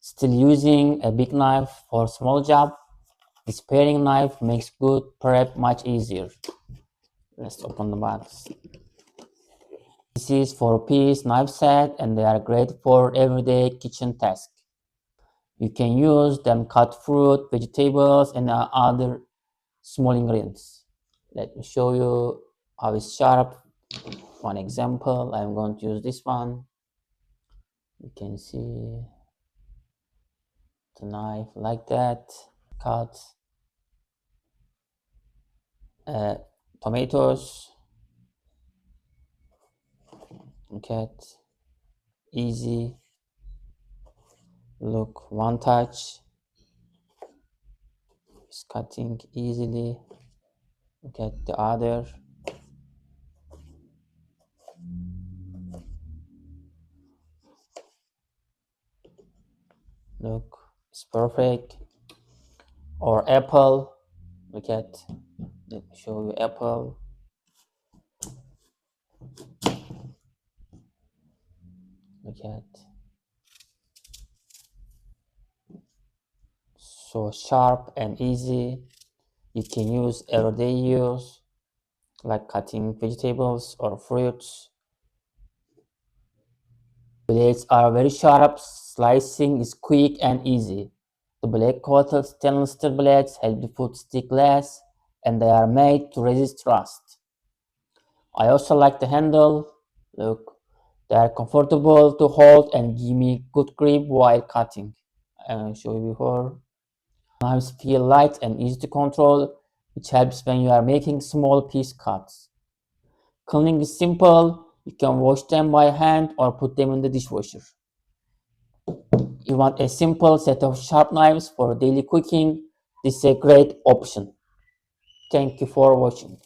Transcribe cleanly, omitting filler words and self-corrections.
Still using a big knife for small job? This paring knife makes good prep much easier. Let's open the box. This is 4-piece knife set and they are great for everyday kitchen tasks. You can use them cut fruit, vegetables and other small ingredients. Let me show you how it's sharp. One example, I'm going to use this one. You can see the knife like that. Cut tomatoes. Okay, easy. Look, one touch. It's cutting easily. Look at the other. Look, it's perfect. Or apple. Look at. Let me show you apple. Look at. So sharp and easy. You can use everyday use, like cutting vegetables or fruits. Blades are very sharp, slicing is quick and easy. The black coated stainless steel blades help the food stick less and they are made to resist rust. I also like the handle. Look, they are comfortable to hold and give me good grip while cutting. I'll show you before. Knives feel light and easy to control, which helps when you are making small piece cuts. Cleaning is simple. You can wash them by hand or put them in the dishwasher. You want a simple set of sharp knives for daily cooking, this is a great option. Thank you for watching.